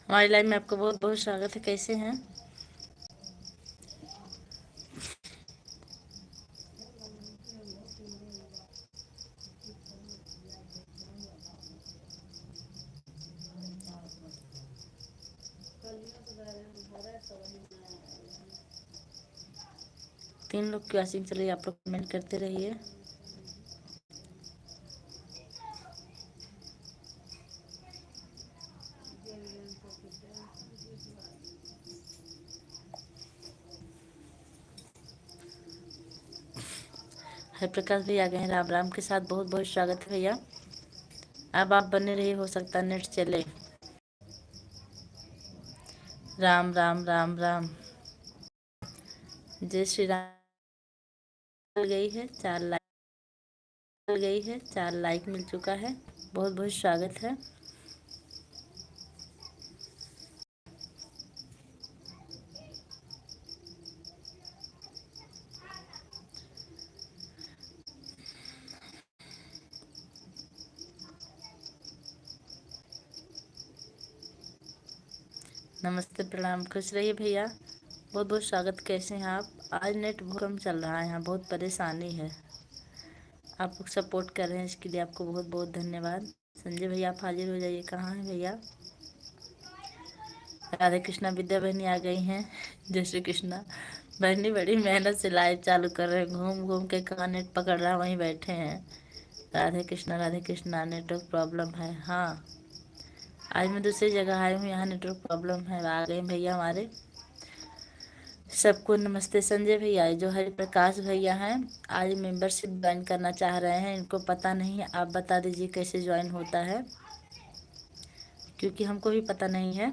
हमारी लाइव में आपका बहुत बहुत स्वागत है। कैसे हैं? तीन लोग की वॉचिंग चल रही है, आप लोग कमेंट करते रहिए। हरिप्रकाश भी आ गए हैं। राम राम के साथ बहुत बहुत स्वागत है भैया। अब आप बने रहिए, हो सकता नेट चले। राम राम राम राम। जय श्री राम। गई है 4 लाइक मिल चुका है। बहुत बहुत स्वागत है। नमस्ते, प्रणाम, खुश रहिए भैया। बहुत बहुत स्वागत। कैसे हैं आप? आज नेट बहुत कम चल रहा है, यहाँ बहुत परेशानी है। आप लोग सपोर्ट कर रहे हैं, इसके लिए आपको बहुत बहुत धन्यवाद। संजय भैया आप हाजिर हो जाइए। कहाँ हैं भैया? राधे कृष्णा। विद्या बहनी आ गई हैं। जय श्री कृष्णा। बहनी बड़ी मेहनत से लाइव चालू कर रहे हैं, घूम घूम के कहाँ नेट पकड़ रहा वहीं बैठे हैं। राधे कृष्णा राधे कृष्णा। नेटवर्क प्रॉब्लम है। हाँ, आज मैं दूसरी जगह आई हूँ, यहाँ नेटवर्क प्रॉब्लम है। आ गए भैया हमारे। सबको नमस्ते। संजय भैया, जो हरि प्रकाश भैया हैं, आज मेंबरशिप ज्वाइन करना चाह रहे हैं। इनको पता नहीं है, आप बता दीजिए कैसे ज्वाइन होता है, क्योंकि हमको भी पता नहीं है।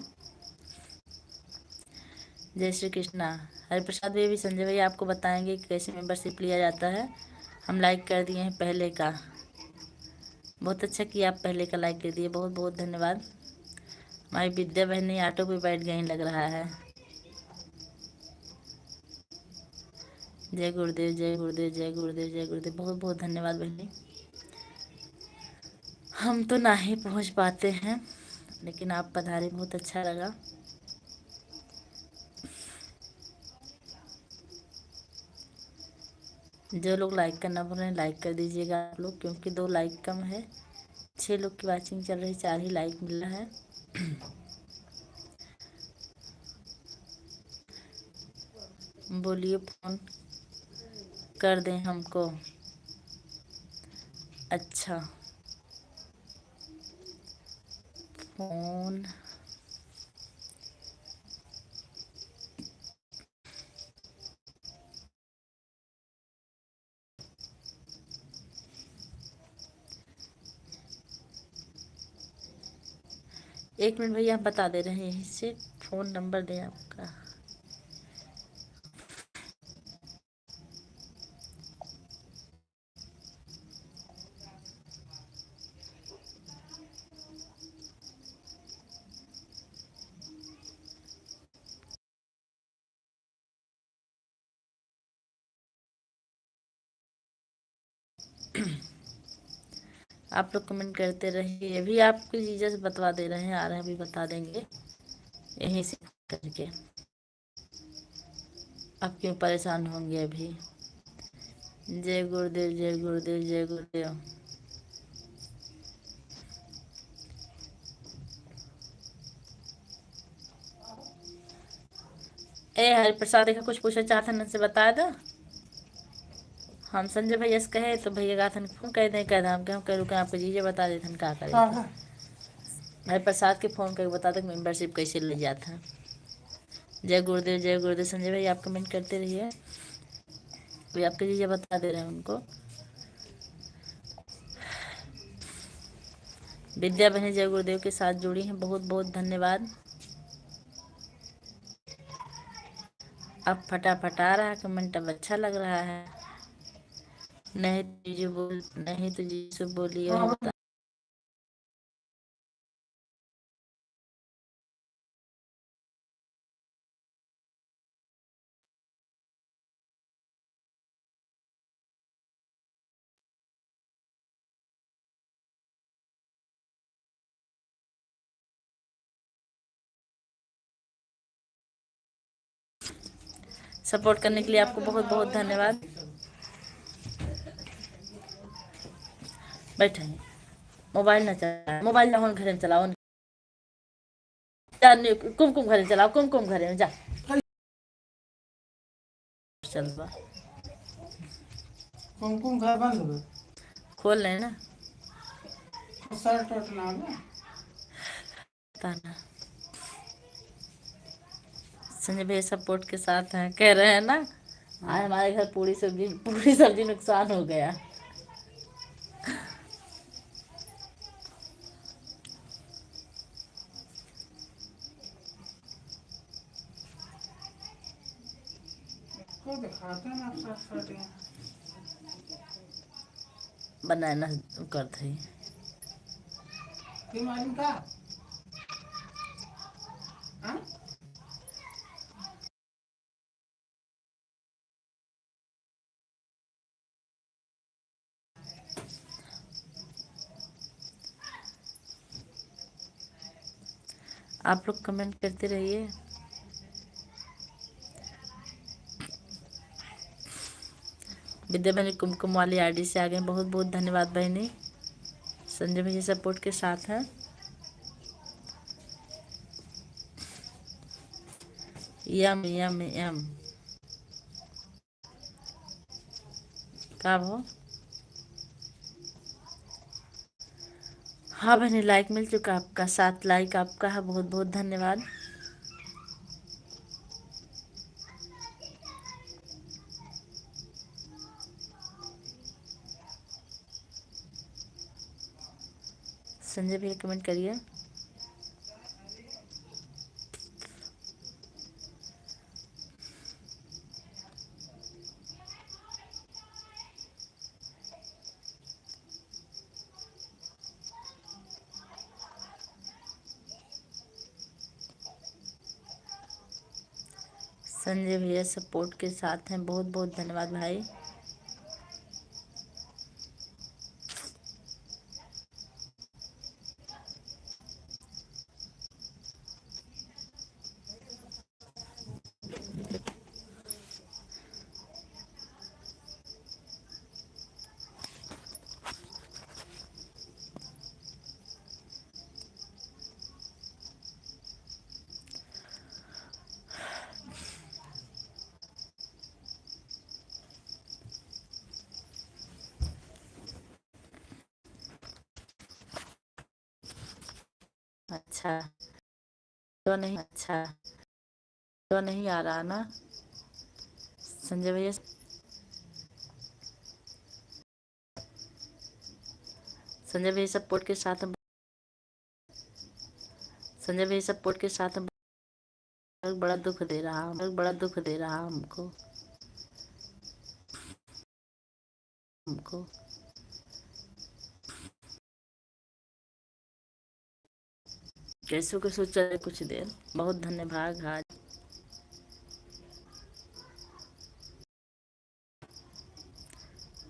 जय श्री कृष्णा। हरिप्रसाद भैया भी संजय भैया आपको बताएंगे कि कैसे मेंबरशिप लिया जाता है। हम लाइक कर दिए हैं पहले का। बहुत अच्छा किया, आप पहले का लाइक कर दिए, बहुत बहुत धन्यवाद। हमारी विद्या बहनी ऑटो पे बैठ गई लग रहा है। जय गुरुदेव जय गुरुदेव जय गुरुदेव जय गुरुदेव। बहुत बहुत धन्यवाद बहनी। हम तो ना ही पहुंच पाते हैं, लेकिन आप पधारे, बहुत अच्छा लगा। जो लोग लाइक करना भूल रहे हैं, लाइक कर दीजिएगा आप लोग, क्योंकि 2 लाइक कम है। 6 लोग की वॉचिंग चल रही, 4 ही लाइक मिल रहा है। बोलिए, फोन कर दें हमको? अच्छा, फोन। एक मिनट भैया, हम बता दे रहे हैं यहीं से। फ़ोन नंबर दें आपका। आप लोग कमेंट करते रहिए। अभी आपके जीजा से बतवा दे रहे हैं, आ रहे हैं अभी बता देंगे यहीं से करके। आप क्यों परेशान होंगे अभी? जय गुरुदेव जय गुरुदेव जय गुरुदेव। ए हरिप्रसाद का कुछ पूछना चाहते हैं, से बता दो। हम संजय भैया से कहे तो भैया का थन फोन कह दें, कह हम कह रुके आपके जीजे बता देते का करे। हरिप्रसाद के फोन करके बता दो मेंबरशिप कैसे ले जाता है। जय गुरुदेव जय गुरुदेव। संजय भाई आप कमेंट करते रहिए, कोई आपके जीजे बता दे रहे हैं उनको। विद्या बहन जय गुरुदेव के साथ जुड़ी हैं, बहुत बहुत धन्यवाद। अब फटाफट आ रहा है कमेंट, अब अच्छा लग रहा है। नहीं तो जीजू बोलिए। सपोर्ट करने के लिए आपको बहुत बहुत धन्यवाद। बैठे हैं, मोबाइल ना चला, मोबाइल ना घर में चलाओ, कुमकुम घर में चलाओ, कुमकुम घर में जा चलवा, कुमकुम घर बंद हो खोल लें ना शर्ट ना ताना। संजय भैया सपोर्ट के साथ हैं, कह रहे हैं ना आज हमारे घर पूरी सब्जी नुकसान हो गया। को दिखाते हैं आप शर्ट बनाना कर थे कि मालूम का हाँ आप लोग कमेंट करते रहिए। विद्या बहनी कुमकुम वाली आईडी से आ गए, बहुत बहुत धन्यवाद बहनी। संजय भैया सपोर्ट के साथ हैं। यम यम यम का हो। हाँ बहनी लाइक मिल चुका आपका, 7 लाइक आपका है, बहुत बहुत धन्यवाद। संजय भैया कमेंट करिए। संजय भैया सपोर्ट के साथ हैं, बहुत बहुत धन्यवाद भाई। अच्छा तो नहीं, अच्छा तो नहीं आ रहा ना संजय भैया। संजय भैया सपोर्ट के साथ हैं, संजय भैया सपोर्ट के साथ हैं। बड़ा दुख दे रहा, बड़ा दुख दे रहा हमको हमको। कैसो कैसो चले कुछ देर, बहुत धन्यवाद। आज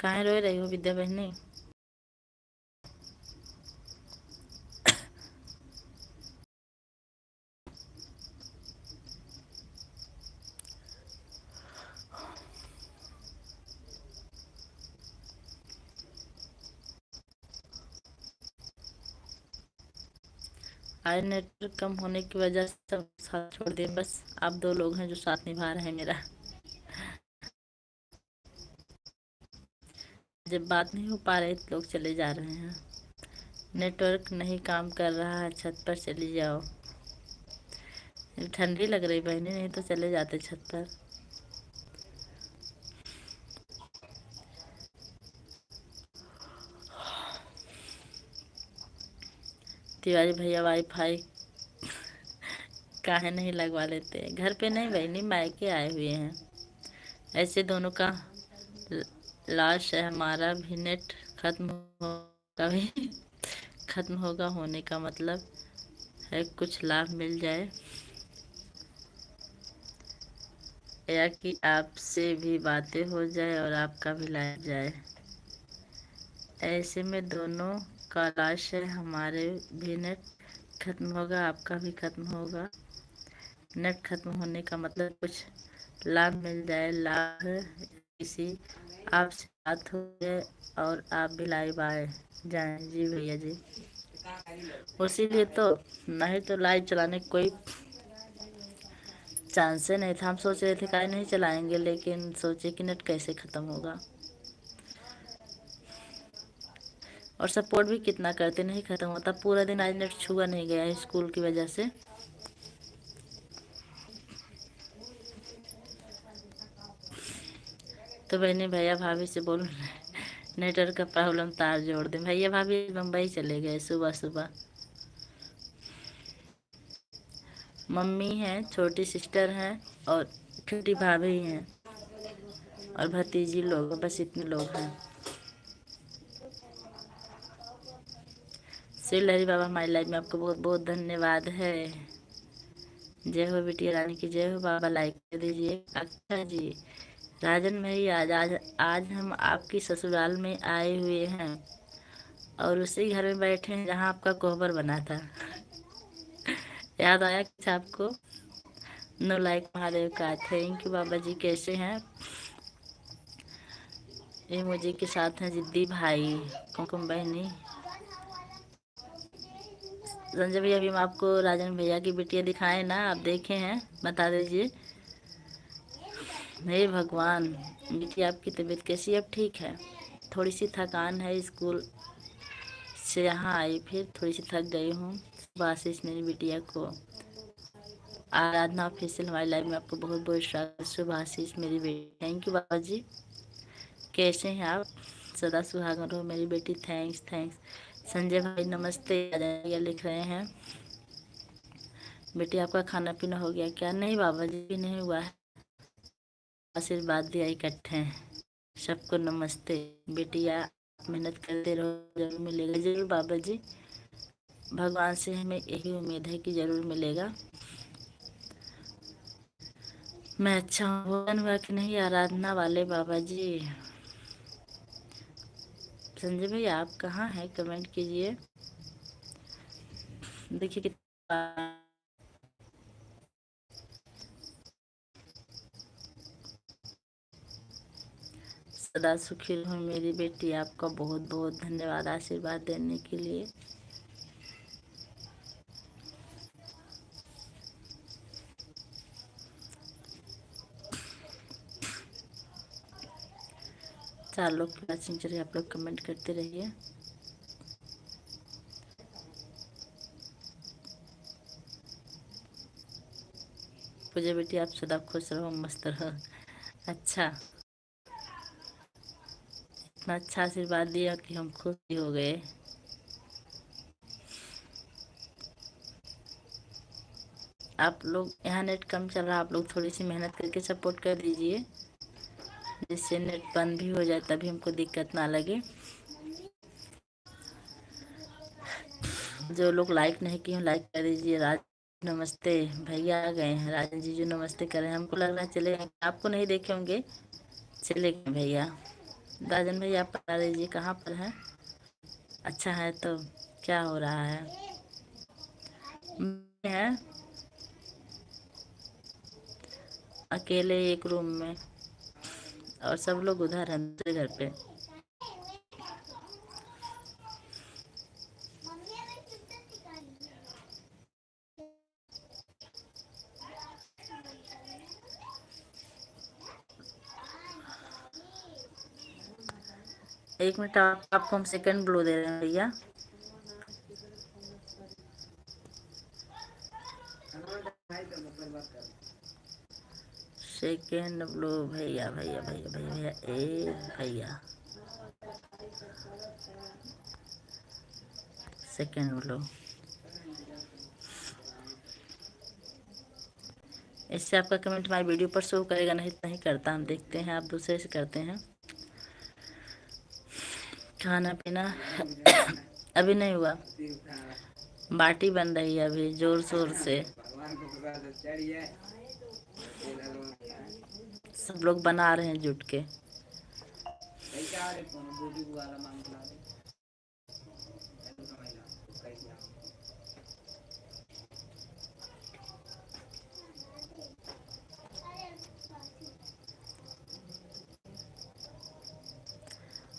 काहे रोए रही हो विद्या बहनी। आज नेटवर्क कम होने की वजह से सब साथ छोड़ दिए, बस आप 2 लोग हैं जो साथ निभा रहे हैं मेरा। जब बात नहीं हो पा रही तो लोग चले जा रहे हैं। नेटवर्क नहीं काम कर रहा है, छत पर चली जाओ। ठंडी लग रही बहनी, नहीं तो चले जाते छत पर। तिवारी भैया वाईफाई काहे नहीं लगवा लेते, घर पे नहीं बहनी, मायके आए हुए हैं। ऐसे दोनों का लाश है, हमारा भी नेट खत्म होगा भी खत्म होगा, होने का मतलब है कुछ लाभ मिल जाए या कि आपसे भी बातें हो जाए और आपका भी लाभ जाए। ऐसे में दोनों का लाश है, हमारे भी नेट खत्म होगा, आपका भी खत्म होगा। नेट खत्म होने का मतलब कुछ लाभ मिल जाए, लाभ किसी आपसे बात हो जाए और आप भी लाइव आए जाए। जी भैया जी, उसीलिए तो, नहीं तो लाइव चलाने का कोई चांस ही नहीं था। हम सोच रहे थे काहे नहीं चलाएंगे, लेकिन सोचे कि नेट कैसे ख़त्म होगा। और सपोर्ट भी कितना करते, नहीं ख़त्म होता। पूरा दिन आज नेट छुआ नहीं गया है स्कूल की वजह से। तो बहनी भैया भाभी से बोलो नेटवर्क का प्रॉब्लम, तार जोड़ दें। भैया भाभी मुंबई चले गए सुबह सुबह। मम्मी हैं, छोटी सिस्टर हैं और छोटी भाभी हैं और भतीजी लोग, बस इतने लोग हैं। श्री लहरी बाबा हमारी लाइफ में आपको बहुत बहुत धन्यवाद है। जय हो बिटिया रानी की जय हो। बाबा लाइक कर दीजिए। अच्छा जी, राजन भाई आज हम आपकी ससुराल में आए हुए हैं और उसी घर में बैठे हैं जहाँ आपका कोहबर बना था। याद आया कुछ आपको? नो लाइक महादेव का। थैंक यू बाबा जी। कैसे हैं? ये मुझे के साथ हैं जिद्दी भाई, कुमकुम बहनी। संजय भैया अभी हम आपको राजन भैया की बिटिया दिखाए ना, आप देखे हैं? बता दीजिए। हे भगवान, बिटिया आपकी तबीयत कैसी है? अब ठीक है? थोड़ी सी थकान है, स्कूल से यहाँ आई फिर थोड़ी सी थक गई हूँ। शुभाशीष मेरी बिटिया को। आराधना ऑफिशियल हमारी लाइफ में आपको बहुत बहुत स्वागत। शुभाशीष मेरी बेटी। थैंक यू बाबा जी। कैसे हैं आप? सदा सुहागन रहो मेरी बेटी। Thanks thanks. संजय भाई नमस्ते। भैया लिख रहे हैं बेटी आपका खाना पीना हो गया क्या? नहीं बाबा जी, भी नहीं हुआ है। आशीर्वाद दिया इकट्ठे। सबको नमस्ते। बेटिया मेहनत करते रहो, जरूर मिलेगा। जरूर बाबा जी, भगवान से हमें यही उम्मीद है कि जरूर मिलेगा। मैं अच्छा हूँ। भोजन हुआ कि नहीं आराधना वाले बाबा जी? संजय भाई आप कहाँ हैं? कमेंट कीजिए। देखिए कितना सदा सुखी रहो मेरी बेटी। आपका बहुत बहुत धन्यवाद आशीर्वाद देने के लिए। चार लोग की वाचिंग चलिए, आप लोग कमेंट करते रहिए। पूजा बेटी आप सदा खुश रहो, मस्त रहो। अच्छा, इतना अच्छा आशीर्वाद दिया कि हम खुश ही हो गए। आप लोग यहाँ नेट कम चल रहा, आप लोग थोड़ी सी मेहनत करके सपोर्ट कर दीजिए, जिससे नेट बंद भी हो जाए तभी हमको दिक्कत ना लगे। जो लोग लाइक नहीं किए लाइक कर दीजिए। राज नमस्ते भैया आ गए हैं। राजन जी जो नमस्ते कर रहे हैं, हमको लग रहा है चले गए, आपको नहीं देखे होंगे। चले गए भैया। राजन भैया आप बता दीजिए कहाँ पर हैं? अच्छा है तो क्या हो रहा है? है अकेले एक रूम में और सब लोग उधर हैं दूसरे घर पे। एक मिनट, आपको हम सेकंड ब्लो दे रहे हैं भैया। सेकंड ब्लो भैया भैया भैया भैया भैया एक भैया सेकंड ब्लो। इससे आपका कमेंट हमारी वीडियो पर शो करेगा, नहीं तो नहीं करता। हम देखते हैं आप दूसरे से करते हैं। खाना पीना अभी नहीं हुआ, बाटी बन रही है अभी जोर शोर से। सब लोग बना रहे हैं जुट के।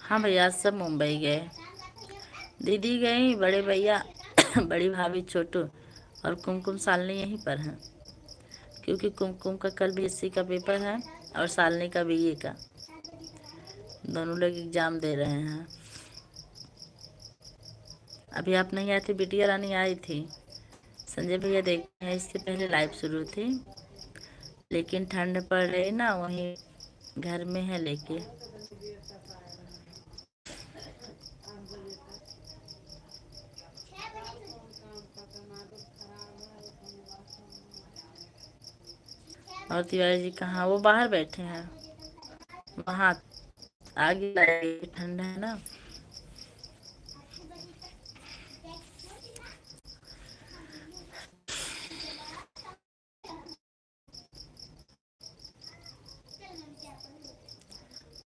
हाँ भैया, सब मुंबई गए। दीदी गई, बड़े भैया बड़ी भाभी छोटू और कुमकुम सालनी यहीं पर हैं, क्योंकि कुमकुम का कल बीएससी का पेपर है और सालनी का बीए का। दोनों लोग एग्जाम दे रहे हैं। अभी आप नहीं आए थे, बिटिया रानी आई थी। संजय भैया देखते हैं, इससे पहले लाइव शुरू थी, लेकिन ठंड पड़ रही ना, वहीं घर में है लेके। और तिवारी जी कहाँ? वो बाहर बैठे हैं, वहाँ आगे लगी, ठंड है ना।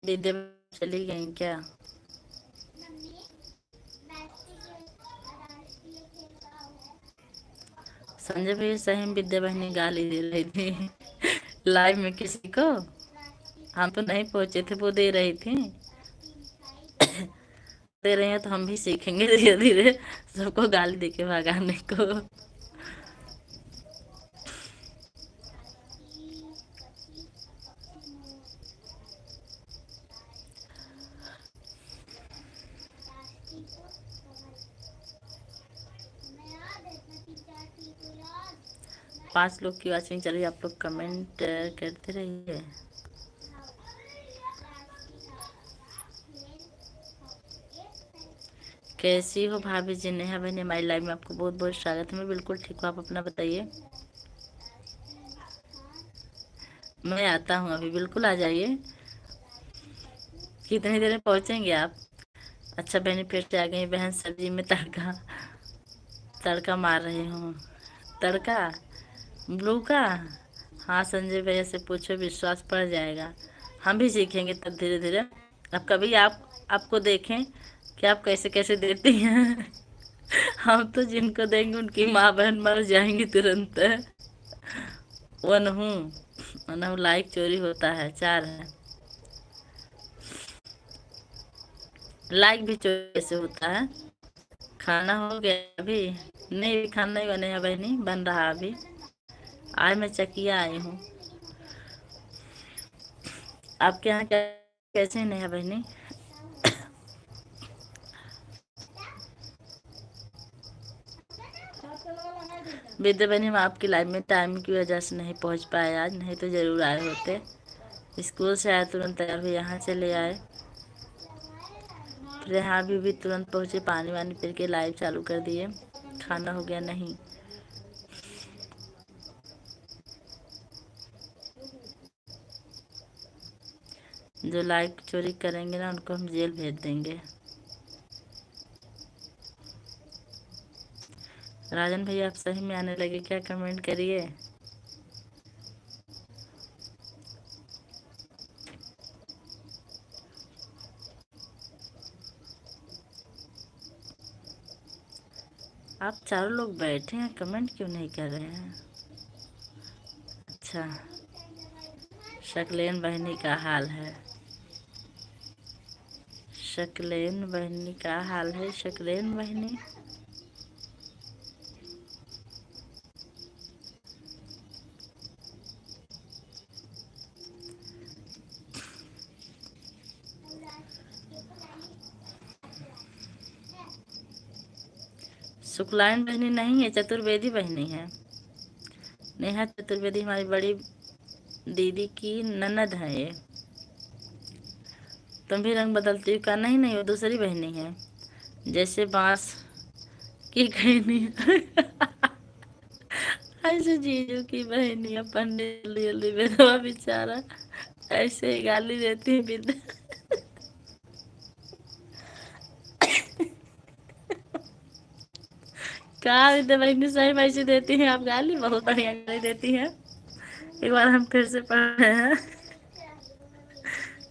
दीदी चली गई क्या? संजय भैया सही में विद्या बहनी गाली दे रही थी लाइव में किसी को। हम तो नहीं पहुंचे थे, वो दे रही थी। दे रही हैं तो हम भी सीखेंगे धीरे धीरे सबको गाली दे के भगाने को। पांच लोग की वॉचिंग चल रही है, आप लोग कमेंट करते रहिए। कैसी हो भाभी जी? नेहा बहन हमारी लाइव में आपको बहुत बहुत स्वागत है। मैं बिल्कुल ठीक हूँ, आप अपना बताइए। मैं आता हूँ अभी, बिल्कुल आ जाइए। कितनी देर में पहुँचेंगे आप? अच्छा बहनी फिर से आ गई। बहन सब्जी में तड़का तड़का मार रही हूँ। तड़का ब्लू का? हाँ संजय भैया से पूछो, विश्वास पड़ जाएगा। हम भी सीखेंगे तब धीरे धीरे। अब कभी आपको देखें कि आप कैसे कैसे देती हैं हम तो जिनको देंगे उनकी माँ बहन मर जाएंगी तुरंत। वो नहू लाइक चोरी होता है, 4 है। लाइक भी चोरी कैसे होता है? खाना हो गया अभी? नहीं, खाना नहीं बने है बहनी, बन रहा अभी। आज मैं चकिया आई हूँ। आपके यहाँ क्या कैसे नहीं है बहनी? विद्या बहनी, हम आपकी लाइव में टाइम की वजह से नहीं पहुँच पाए आज, नहीं तो जरूर आए होते। स्कूल से आए तुरंत तैयार हुए यहाँ चले आए, फिर यहाँ भी तुरंत पहुँचे, पानी वानी पी के लाइव चालू कर दिए। खाना हो गया? नहीं। जो लाइक चोरी करेंगे ना उनको हम जेल भेज देंगे। राजन भैया आप सही में आने लगे क्या? कमेंट करिए। आप चारों लोग बैठे हैं, कमेंट क्यों नहीं कर रहे हैं? अच्छा, शक्लेन बहनी का हाल है। शक्लेन बहनी का हाल है, शक्लेन बहनी। शुक्लायन बहनी नहीं है, चतुर्वेदी बहनी है। नेहा चतुर्वेदी हमारी बड़ी दीदी की ननद है ये। तुम भी रंग बदलती हो का? नहीं नहीं, वो दूसरी बहनी है, जैसे बांस की कहनी ऐसे जीजू की बहनी है। पंडित जल्दी जल्दी विधवा बेचारा ऐसे ही गाली देती है विद्या। कहा विद्या बहनी सही वैसे देती हैं आप गाली? बहुत बढ़िया गाली देती हैं। एक बार हम फिर से पढ़ रहे हैं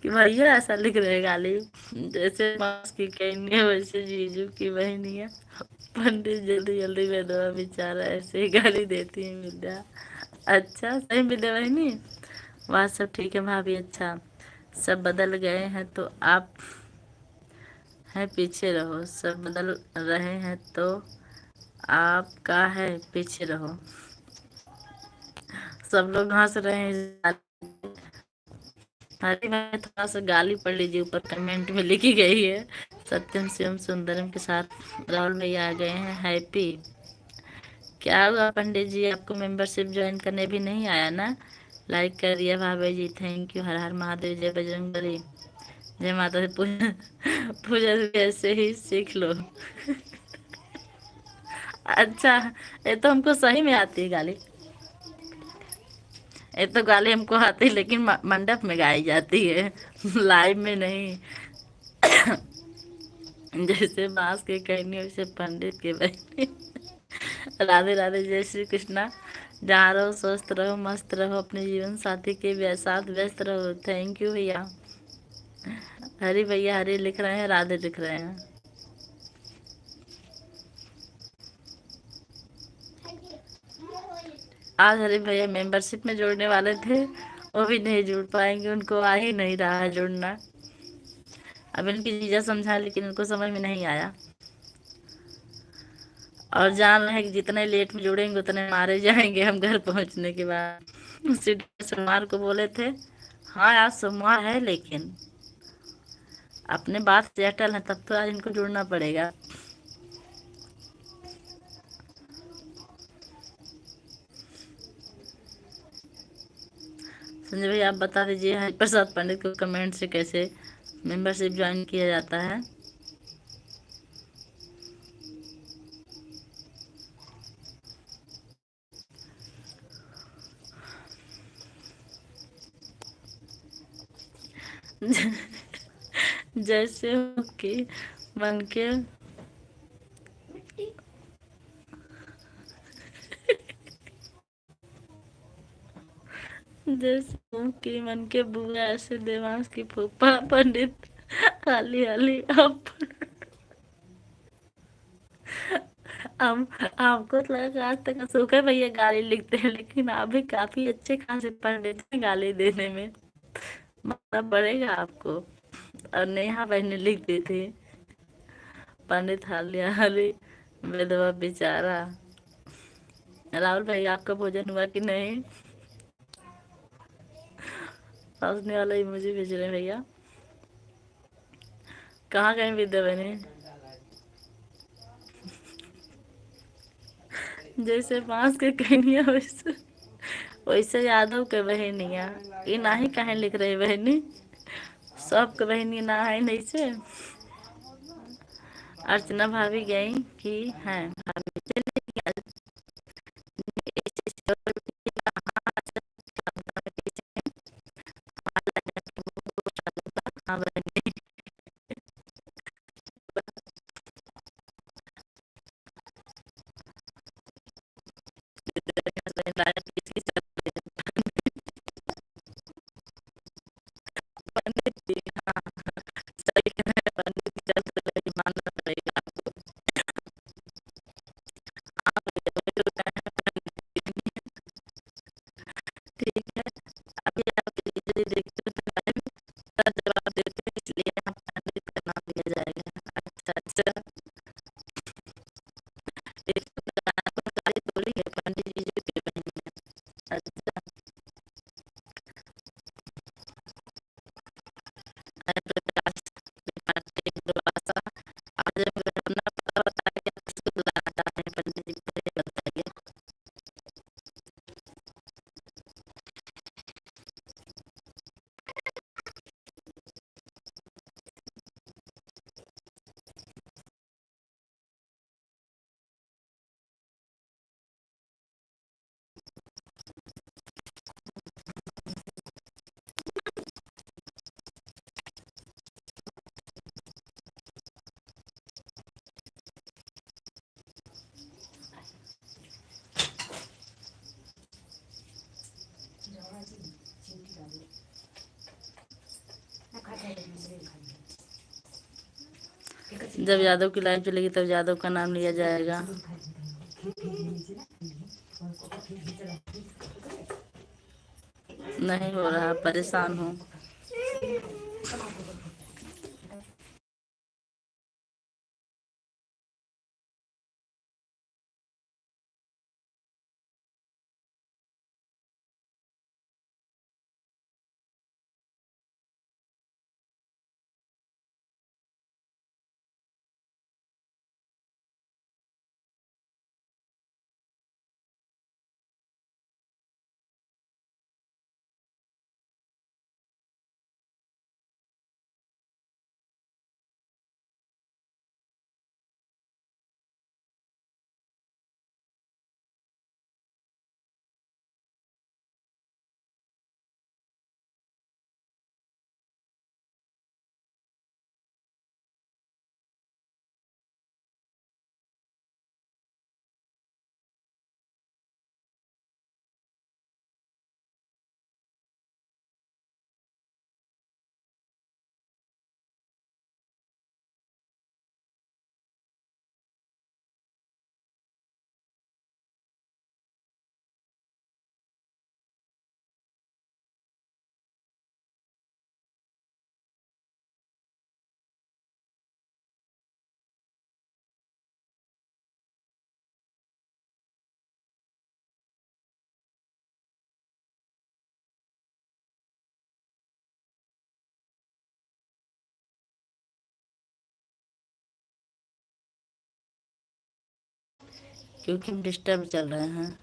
कि भैया ऐसा लिख रहे हैं गाली, जैसे बांस की कहनी है वैसे जीजू की बहनी है। पंडित जल्दी जल्दी विधवा बेचारा ऐसे ही गाली देती है विद्या। अच्छा सही विद्या बहनी, वहाँ सब ठीक है भाभी? अच्छा सब बदल गए हैं तो आप है पीछे रहो, सब बदल रहे हैं तो आपका है पीछे रहो। सब लोग हंस रहे हैं। अरे मैं थोड़ा सा गाली पढ़ लीजिए, ऊपर कमेंट में लिखी गई है। सत्यम शिवम सुंदरम के साथ राहुल भैया आ गए हैं। हैप्पी क्या हुआ पंडित जी, आपको मेंबरशिप ज्वाइन करने भी नहीं आया ना? लाइक कर दिया भाभी जी, थैंक यू। हर हर महादेव, जय बजरंगबली, जय माता दी। पूजा पूजा भी ऐसे ही सीख लो। अच्छा, ये तो हमको सही में आती है गाली। ये तो गाली हमको आती है, लेकिन मंडप में गाई जाती है, लाइव में नहीं। जैसे बांस के कहनी वैसे पंडित के बहनी। राधे राधे, जय श्री कृष्णा। जहाँ रहो स्वस्थ रहो, मस्त रहो, अपने जीवन साथी के साथ व्यस्त रहो। थैंक यू भैया। हरी भैया हरी लिख रहे हैं, राधे लिख रहे हैं। आज हरी भैया मेंबरशिप में जोड़ने वाले थे, वो भी नहीं जुड़ पाएंगे, उनको आ ही नहीं रहा है जुड़ना। अब इनकी जीजा समझा, लेकिन उनको समझ में नहीं आया। और जान रहे हैं कि जितने लेट में जुड़ेंगे उतने मारे जाएंगे हम घर पहुंचने के बाद। उसी सोमवार को बोले थे। हाँ आज सोमवार है, लेकिन अपने बात से अटल है, तब तो आज इनको जुड़ना पड़ेगा। संजय भाई आप बता दीजिए हरिप्रसाद पंडित को कमेंट से कैसे मेंबरशिप ज्वाइन किया जाता है। जैसे हो कि मन के जैसे हो कि मन के बुआ, ऐसे देवांश की फूफा पंडित हाली हाली आप। हम हमको तो लगा कि आज तक सूखे भैया गाली लिखते हैं, लेकिन आप भी काफी अच्छे खासे पंडित हैं गाली देने में। मानना पड़ेगा आपको। और नेहा बहन ने लिख दी थी, पंडित हाली हाली विधवा बेचारा। राहुल भाई आपका भोजन हुआ कि नहीं? हंसने वाला ही मुझे भेज रहे हैं भैया। कहाँ गए विद्या बहनी? जैसे बांस के कहनिया वैसे वैसे यादव के बहनिया। ये ना ही कहे लिख रही बहनी, सबके बहनी ना है नहीं से। अर्चना भाभी गई कि हैं भाभी चले गई। हाँ बहनी। किसकी पंडित जी, हाँ सही कह रहे हैं, पंडित की चल तो लगी, मानना पड़ेगा आपको। ठीक है, अभी आप इजीली देखते हो तो टाइम का जवाब देते हैं, इसलिए यहाँ पंडित का नाम लिया जाएगा। अच्छा अच्छा, इसको तो आपको गाली थोड़ी है, पंडित जी जो की बहन है। अच्छा, प्रकाश त्रिपाठी दुर्वासा, आज अगर अपना पता बताइए किसको बुलाना चाहते हैं पंडित जी, पहले बताइए। जब यादव की लाइव चलेगी तब यादव का नाम लिया जाएगा। नहीं हो रहा, परेशान हूँ। क्योंकि हम डिस्टर्ब चल रहे हैं।